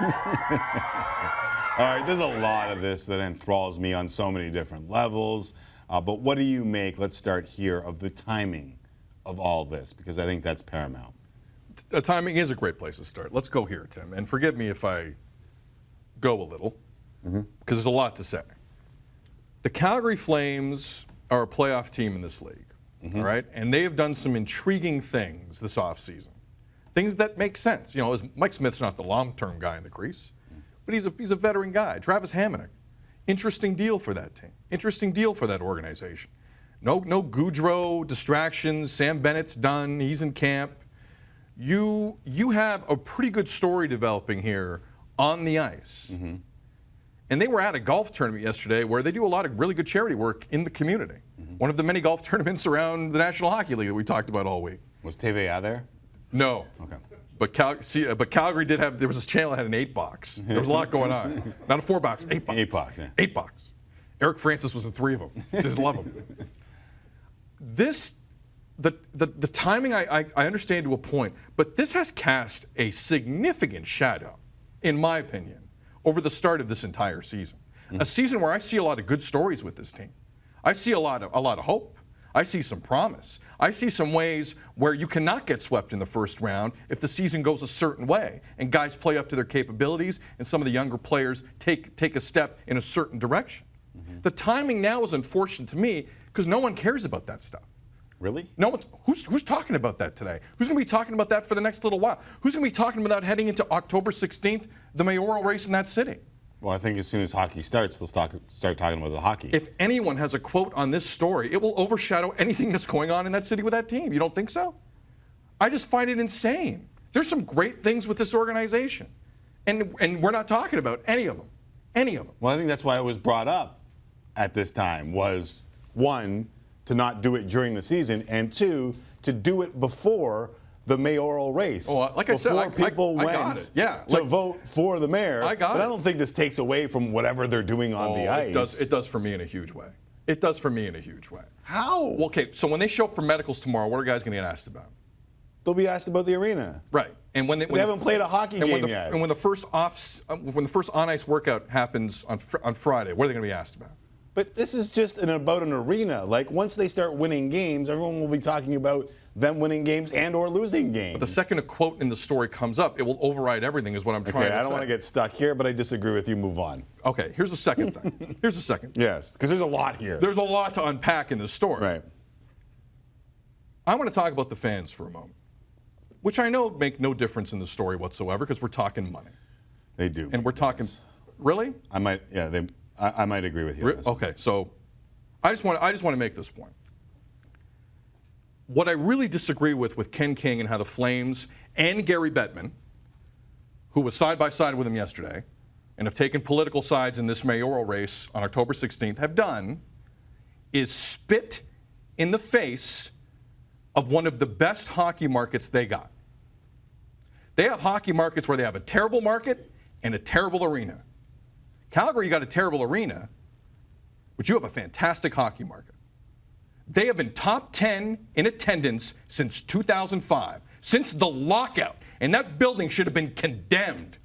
All right, there's a lot of this that enthralls me on so many different levels. But what do you make, let's start here, of the timing of all this? Because I think that's paramount. The timing is a great place to start. Let's go here, Tim. And forgive me if I go a little, because there's a lot to say. The Calgary Flames are a playoff team in this league, all right? And they have done some intriguing things this offseason. Things that make sense. You know, Mike Smith's not the long-term guy in the crease, but he's a veteran guy. Travis Hamonic, interesting deal for that team. Interesting deal for that organization. No Goudreau distractions. Sam Bennett's done. He's in camp. You have a pretty good story developing here on the ice. And they were at a golf tournament yesterday where they do a lot of really good charity work in the community. One of the many golf tournaments around the National Hockey League that we talked about all week. Was TVA there? No. Okay. But Calgary did have, there was this channel that had an 8-box. There was a lot going on. Not a 4-box, 8-box. 8-box, yeah. 8-box. Eric Francis was in 3 of them. Just love him. The timing, I understand to a point, but this has cast a significant shadow, in my opinion, over the start of this entire season. A season where I see a lot of good stories with this team. I see a lot of hope. I see some promise. I see some ways where you cannot get swept in the first round if the season goes a certain way and guys play up to their capabilities and some of the younger players take a step in a certain direction. The timing now is unfortunate to me because no one cares about that stuff. Really? No one's, who's talking about that today? Who's going to be talking about that for the next little while? Who's going to be talking about heading into October 16th, the mayoral race in that city? Well, I think as soon as hockey starts, they'll start talking about the hockey. If anyone has a quote on this story, it will overshadow anything that's going on in that city with that team. You don't think so? I just find it insane. There's some great things with this organization, and we're not talking about any of them. Any of them. Well, I think that's why it was brought up at this time was, one, to not do it during the season, and two, to do it before the mayoral race. Well, like I said, before people went to vote for the mayor. But I don't think this takes away from whatever they're doing on the ice. It does for me in a huge way. It does for me in a huge way. How? Well, okay, so when they show up for medicals tomorrow, what are guys going to get asked about? They'll be asked about the arena. Right. And when they haven't played a hockey game yet. And when the first on-ice workout happens on Friday, what are they going to be asked about? But this is just about an arena. Like, once they start winning games, everyone will be talking about them winning games and or losing games. But the second a quote in the story comes up, it will override everything is what I'm trying to say. I don't want to get stuck here, but I disagree with you. Move on. Okay, here's the second thing. Here's the second. Yes, because there's a lot here. There's a lot to unpack in this story. Right. I want to talk about the fans for a moment, which I know make no difference in the story whatsoever because we're talking money. They do. And we're talking, really? I might agree with you. Okay, so I just want to make this point. What I really disagree with Ken King and how the Flames and Gary Bettman, who was side by side with him yesterday, and have taken political sides in this mayoral race on October 16th, have done, is spit in the face of one of the best hockey markets they got. They have hockey markets where they have a terrible market and a terrible arena. Calgary, you got a terrible arena, but you have a fantastic hockey market. They have been top 10 in attendance since 2005, since the lockout, and that building should have been condemned.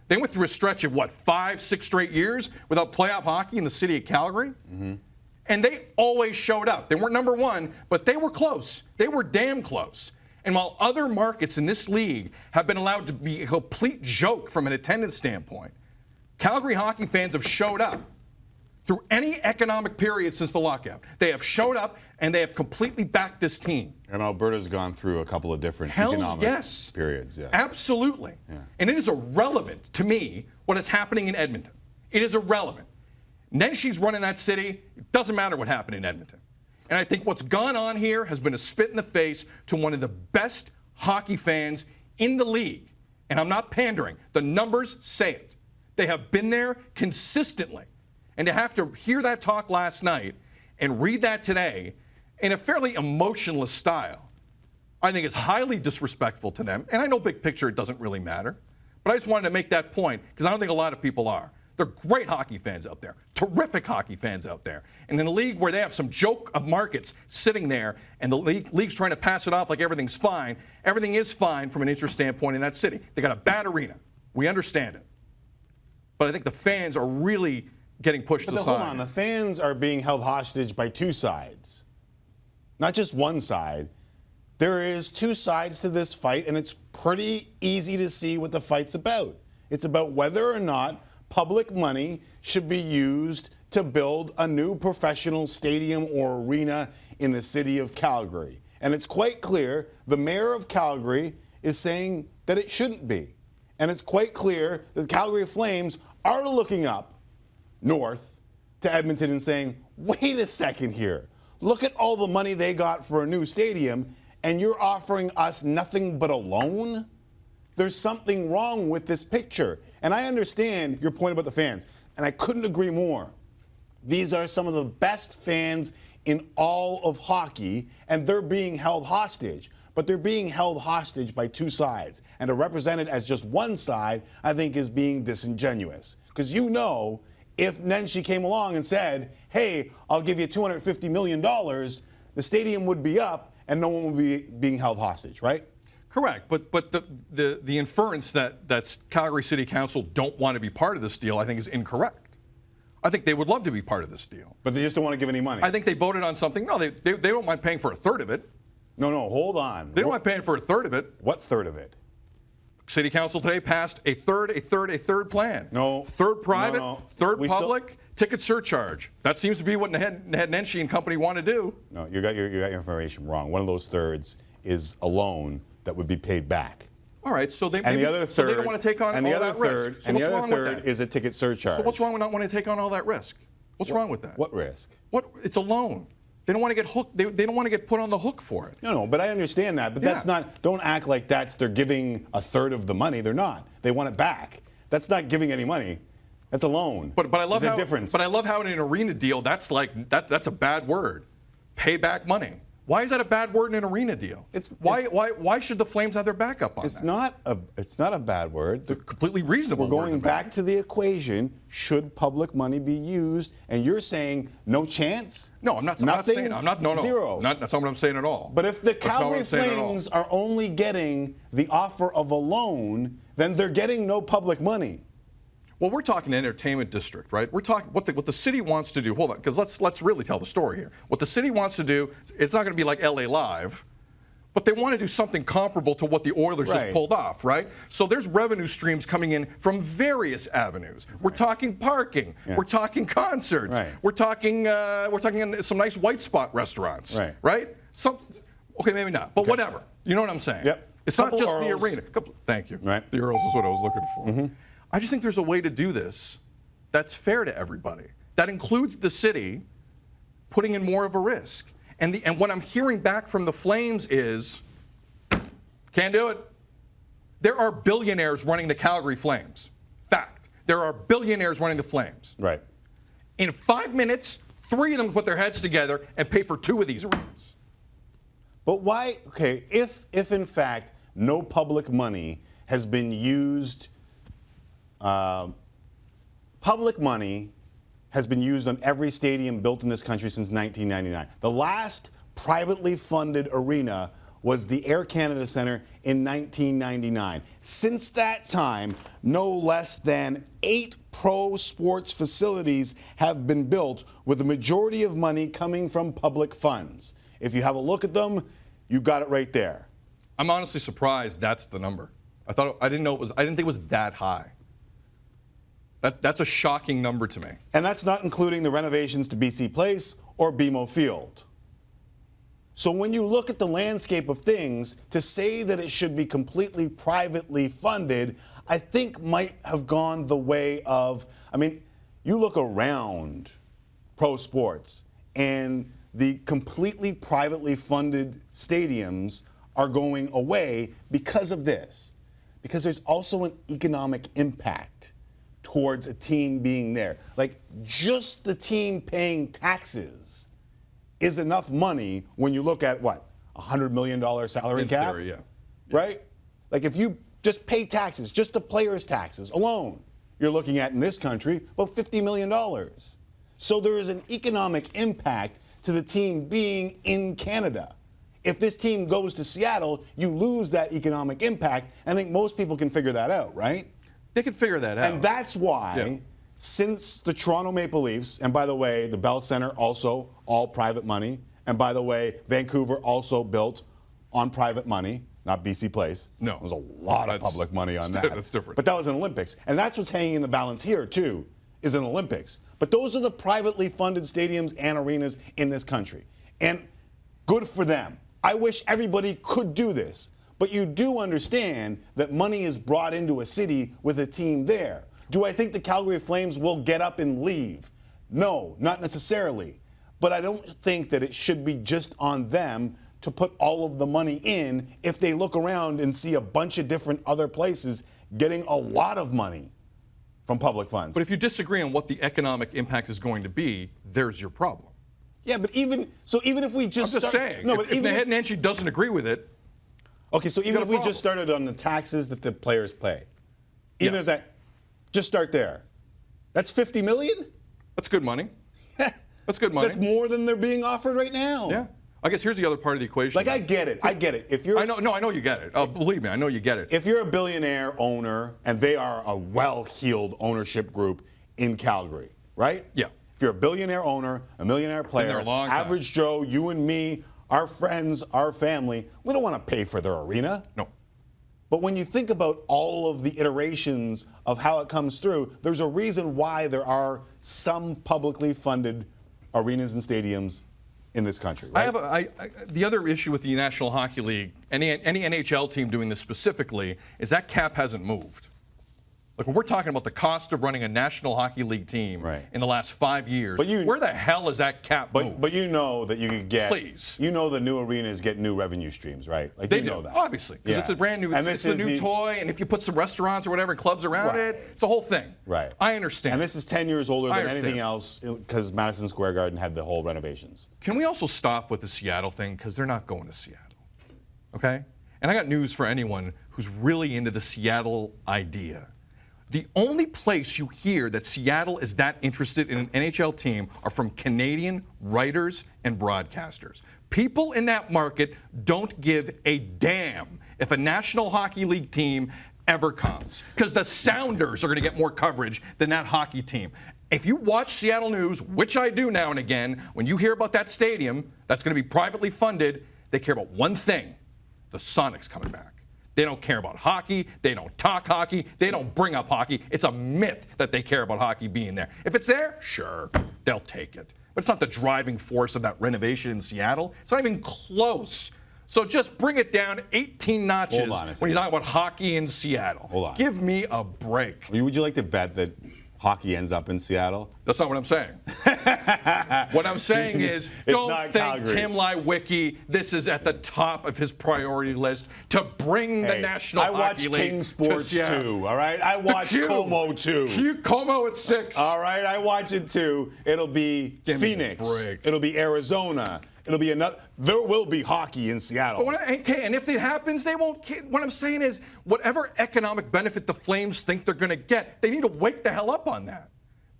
They went through a stretch of, 5, 6 straight years without playoff hockey in the city of Calgary? And they always showed up. They weren't number one, but they were close. They were damn close. And while other markets in this league have been allowed to be a complete joke from an attendance standpoint, Calgary hockey fans have showed up through any economic period since the lockout. They have showed up and they have completely backed this team. And Alberta's gone through a couple of different economic periods. Yes. Absolutely. Yeah. And it is irrelevant to me what is happening in Edmonton. It is irrelevant. Nenshi's running that city. It doesn't matter what happened in Edmonton. And I think what's gone on here has been a spit in the face to one of the best hockey fans in the league. And I'm not pandering. The numbers say it. They have been there consistently. And to have to hear that talk last night and read that today in a fairly emotionless style, I think is highly disrespectful to them. And I know big picture it doesn't really matter. But I just wanted to make that point because I don't think a lot of people are. They're great hockey fans out there, terrific hockey fans out there. And in a league where they have some joke of markets sitting there and the league's trying to pass it off like everything's fine, everything is fine from an interest standpoint in that city. They got a bad arena. We understand it. But I think the fans are really getting pushed But aside. hold on, the fans are being held hostage by two sides, not just one side. There is two sides to this fight, and it's pretty easy to see what the fight's about. It's about whether or not public money should be used to build a new professional stadium or arena in the city of Calgary. And it's quite clear the mayor of Calgary is saying that it shouldn't be. And it's quite clear that the Calgary Flames are looking up north to Edmonton and saying, wait a second here. Look at all the money they got for a new stadium, and you're offering us nothing but a loan? There's something wrong with this picture. And I understand your point about the fans, and I couldn't agree more. These are some of the best fans in all of hockey, and they're being held hostage. But they're being held hostage by two sides. And to represent it as just one side, I think is being disingenuous. Because you know, if Nenshi came along and said, hey, I'll give you $250 million, the stadium would be up and no one would be being held hostage, right? Correct, but the inference that Calgary City Council don't want to be part of this deal, I think, is incorrect. I think they would love to be part of this deal. But they just don't want to give any money. I think they voted on something. No, they don't mind paying for a third of it. No, hold on. They don't mind paying for a third of it. What third of it? City Council today passed a third plan. No. Third private, No. third We public, ticket surcharge. That seems to be what Nenshi and company want to do. No, you got your information wrong. One of those thirds is a loan that would be paid back. All right, so they And the other so third, they don't want to take on and all the other that third, risk. So and the what's other wrong with third that? is a ticket surcharge. So what's wrong with not wanting to take on all that risk? What's wrong with that? What risk? It's a loan. They don't want to get hooked. They don't want to get put on the hook for it. No, but I understand that. But that's not. Don't act like they're giving a third of the money. They're not. They want it back. That's not giving any money. That's a loan. But I love There's how. a difference. But I love how in an arena deal, that's a bad word. Pay back money. Why is that a bad word in an arena deal? Why should the Flames have their backup on that? It's not a bad word. It's a completely reasonable We're word. going back to the equation. Should public money be used? And you're saying no chance? No, I'm not. Nothing. I'm not saying. No. Zero. That's not what I'm saying at all. But if the That's not what Calgary I'm saying at all. Flames are only getting the offer of a loan, then they're getting no public money. Well, we're talking entertainment district, right? We're talking what the city wants to do. Hold on, because let's really tell the story here. What the city wants to do, it's not going to be like LA Live, but they want to do something comparable to what the Oilers just pulled off, right? So there's revenue streams coming in from various avenues. We're talking parking. Yeah. We're talking concerts. Right. We're talking some nice white spot restaurants. Right? Okay, maybe not, but whatever. You know what I'm saying? Yep. It's not just Earls. the arena. Thank you. Right. The Earls is what I was looking for. Mm-hmm. I just think there's a way to do this that's fair to everybody. That includes the city putting in more of a risk. And what I'm hearing back from the Flames is, can't do it. There are billionaires running the Calgary Flames. Fact. There are billionaires running the Flames. Right. In 5 minutes, 3 of them put their heads together and pay for 2 of these arenas. But why? Okay, if in fact no public money has been used. Public money has been used on every stadium built in this country since 1999. The last privately funded arena was the Air Canada Centre in 1999. Since that time, no less than 8 pro sports facilities have been built, with the majority of money coming from public funds. If you have a look at them, you got it right there. I'm honestly surprised that's the number. I didn't think it was that high. That's a shocking number to me. And that's not including the renovations to BC Place or BMO Field. So when you look at the landscape of things, to say that it should be completely privately funded, I think might have gone the way of, you look around pro sports and the completely privately funded stadiums are going away because of this. Because there's also an economic impact towards a team being there. Like, just the team paying taxes is enough money when you look at what? $100 million salary cap? In theory, yeah. Right? Like, if you just pay taxes, just the players' taxes alone, you're looking at in this country about $50 million. So there is an economic impact to the team being in Canada. If this team goes to Seattle, you lose that economic impact. I think most people can figure that out, right? They can figure that out. And that's why, Yeah. since the Toronto Maple Leafs, and by the way, the Bell Center also all private money, and by the way, Vancouver also built on private money, not BC Place. No. There's a lot of public money on that. That's different. But that was an Olympics. And that's what's hanging in the balance here, too, is an Olympics. But those are the privately funded stadiums and arenas in this country. And good for them. I wish everybody could do this. But you do understand that money is brought into a city with a team there. Do I think the Calgary Flames will get up and leave? No, not necessarily. But I don't think that it should be just on them to put all of the money in if they look around and see a bunch of different other places getting a lot of money from public funds. But if you disagree on what the economic impact is going to be, there's your problem. Yeah, but even if we just I'm just saying, no, but if even the head Nancy doesn't agree with it, okay, so even got a if we problem. just started on the taxes that the players pay, even Yes. if that, just start there. That's $50 million? that's good money. That's good money. That's more than they're being offered right now. Yeah. I guess here's the other part of the equation. Like I get it. If you're I know you get it. Believe me, I know you get it. if you're a billionaire owner and they are a well-heeled ownership group in Calgary, right? Yeah. If you're a billionaire owner, a millionaire there player, a long time. average Joe, you and me, our friends, our family, we don't want to pay for their arena. No. But when you think about all of the iterations of how it comes through, there's a reason why there are some publicly funded arenas and stadiums in this country. Right? The other issue with the National Hockey League, any NHL team doing this specifically, is that cap hasn't moved. Like when we're talking about the cost of running a National Hockey League team Right. in the last 5 years, But where the hell is that cap moved? But you know that you could get. Please. You know the new arenas get new revenue streams, right? Like They you do, know that. obviously, because Yeah. it's a brand new, And it's this the is new toy, and if you put some restaurants or whatever and clubs around Right. it, it's a whole thing. Right. I understand. And this is 10 years older I than anything understand. else because Madison Square Garden had the whole renovations. Can we also stop with the Seattle thing? Because they're not going to Seattle. Okay? And I got news for anyone who's really into the Seattle idea. The only place you hear that Seattle is that interested in an NHL team are from Canadian writers and broadcasters. People in that market don't give a damn if a National Hockey League team ever comes, because the Sounders are going to get more coverage than that hockey team. If you watch Seattle news, which I do now and again, when you hear about that stadium that's going to be privately funded, they care about one thing: the Sonics coming back. They don't care about hockey. They don't talk hockey. They don't bring up hockey. It's a myth that they care about hockey being there. If it's there, sure, they'll take it. But it's not the driving force of that renovation in Seattle. It's not even close. So just bring it down 18 notches Hold on a when second. you talk about hockey in Seattle. Hold on. Give me a break. Would you like to bet that hockey ends up in Seattle? That's not what I'm saying. What I'm saying is, don't not think Calgary. Tim Lywicki, this is at the top of his priority list to bring the Hey, National I Hockey watch League King to Sports Seattle. too, all right? I watch Q. Como too. Como at 6. All right, I watch it too. It'll be Give me a Phoenix. break. It'll be Arizona. It'll be another. There will be hockey in Seattle. Okay, and if it happens, they won't. What I'm saying is, whatever economic benefit the Flames think they're going to get, they need to wake the hell up on that.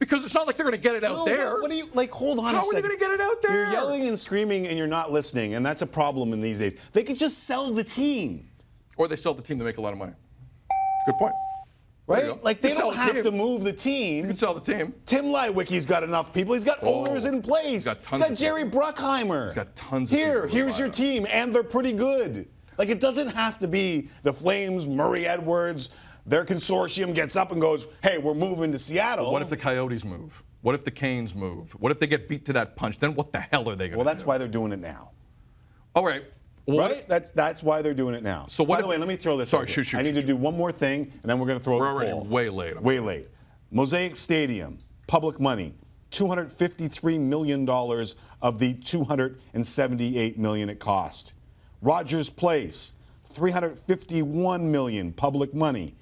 Because it's not like they're going to get it out No, there. What do you like? Hold on a How are second. they going to get it out there? You're yelling and screaming, and you're not listening, and that's a problem in these days. They could just sell the team, Or they sell the team to make a lot of money. Good point. There right? you go. Like they You can don't sell the have team. to move the You team. can sell the team. Tim Lywicki's got enough people. He's got owners in place. got tons of Jerry Bruckheimer. He's got tons of Here, people to here's buy your up. team, and they're pretty good. Like it doesn't have to be the Flames, Murray Edwards. Their consortium gets up and goes, "Hey, we're moving to Seattle." What if the Coyotes move? What if the Canes move? What if they get beat to that punch? Then what the hell are they going to do? Well, that's why they're doing it now. All right. Well, Right? That's why they're doing it now. So what By the if- way, let me throw this. Sorry, out shoot, here. I need to do one more thing, and then we're going to throw We're the already poll. way late. Way late. Mosaic Stadium, public money, $253 million of the $278 million it cost. Rogers Place, $351 million public money.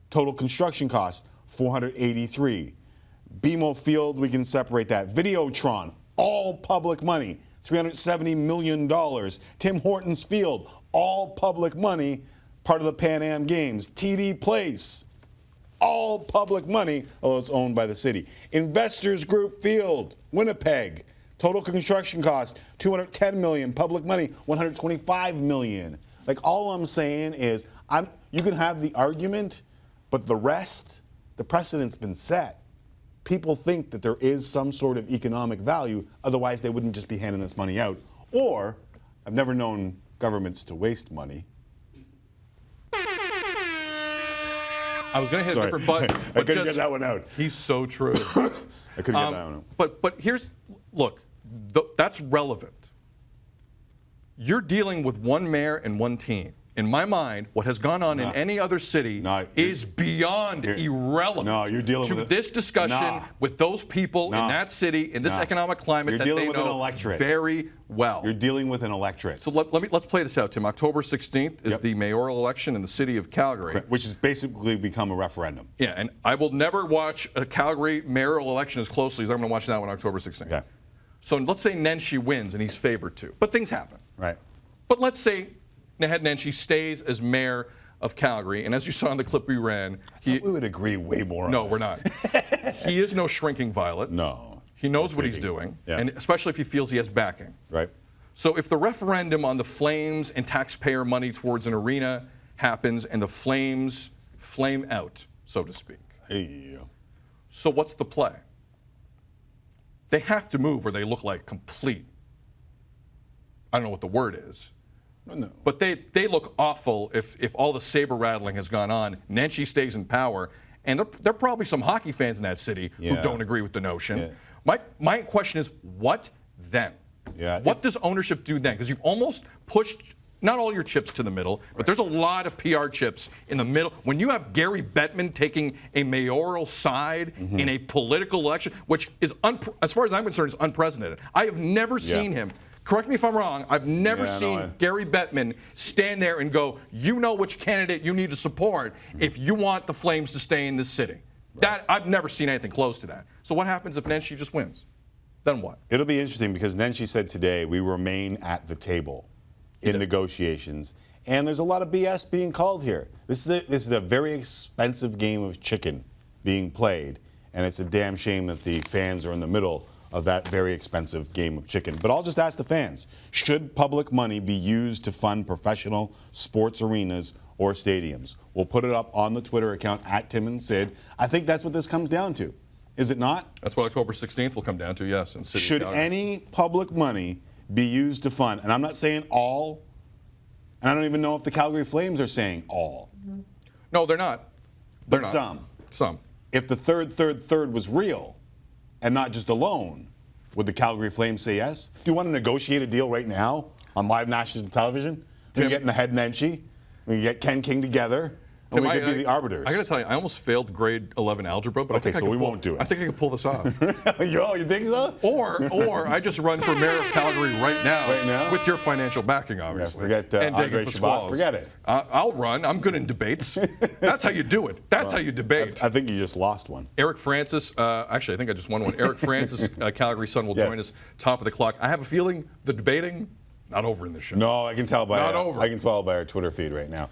Total construction cost, $483. BMO Field, we can separate that. Videotron, all public money, $370 million. Tim Hortons Field, all public money, part of the Pan Am Games. TD Place, all public money, although it's owned by the city. Investors Group Field, Winnipeg, total construction cost, $210 million. Public money, $125 million. Like all I'm saying is, you can have the argument, but the rest the precedent's been set. People think that there is some sort of economic value, otherwise they wouldn't just be handing this money out. Or, I've never known governments to waste money. I was going to hit a different button. I couldn't get that one out. He's so true. I couldn't get that one out. But here's, look, that's relevant. You're dealing with one mayor and one team. In my mind, what has gone on in any other city is beyond irrelevant you're dealing to with this discussion with those people in that city, in this economic climate that they know very well. You're dealing with an electorate. So let's play this out, Tim. October 16th is the mayoral election in the city of Calgary. Which has basically become a referendum. Yeah, and I will never watch a Calgary mayoral election as closely as I'm going to watch that one on October 16th. Okay. So let's say Nenshi wins and he's favored to. But things happen. Right. But let's say Naheed Nenshi stays as mayor of Calgary, and as you saw in the clip we ran, we would agree way more on no, this. we're not. He is no shrinking violet. No. He knows what he's doing, and especially if he feels he has backing. Right. So if the referendum on the Flames and taxpayer money towards an arena happens and the Flames flame out, so to speak. Hey. So what's the play? They have to move or they look like complete, I don't know what the word is. No. But they look awful if all the saber rattling has gone on. Nenshi stays in power, and there are probably some hockey fans in that city who don't agree with the notion. Yeah. My question is, what then? Yeah, what does ownership do then? Because you've almost pushed not all your chips to the middle, but there's a lot of PR chips in the middle. When you have Gary Bettman taking a mayoral side in a political election, which is, as far as I'm concerned, is unprecedented. I have never seen him. Correct me if I'm wrong. I've never seen Gary Bettman stand there and go, you know which candidate you need to support if you want the Flames to stay in this city. Right. I've never seen anything close to that. So what happens if Nenshi just wins? Then what? It'll be interesting because Nenshi said today we remain at the table in negotiations. And there's a lot of BS being called here. This is a very expensive game of chicken being played. And it's a damn shame that the fans are in the middle of that very expensive game of chicken. But I'll just ask the fans, should public money be used to fund professional sports arenas or stadiums? We'll put it up on the Twitter account at Tim and Sid. I think that's what this comes down to. Is it not? That's what October 16th will come down to, yes. In City should any public money be used to fund, and I'm not saying all, and I don't even know if the Calgary Flames are saying all. No, they're not. They're not. Some. Some. If the third was real, and not just a loan, would the Calgary Flames say yes? Do you want to negotiate a deal right now on live national television? We can get Naheed Nenshi, we can get Ken King together, and we could be the arbiters. I got to tell you, I almost failed grade 11 algebra, but okay, so we won't do it. I think I can pull this off. You think so? Or I just run for mayor of Calgary right now, with your financial backing, obviously. Yeah, forget Andre Chabot. Forget it. I'll run. I'm good in debates. That's how you do it. That's how you debate. I think you just lost one. Eric Francis, actually, I think I just won one. Eric Francis, Calgary Sun, will join us top of the clock. I have a feeling the debating, not over in this show. No, I can tell by not over. I can tell by our Twitter feed right now.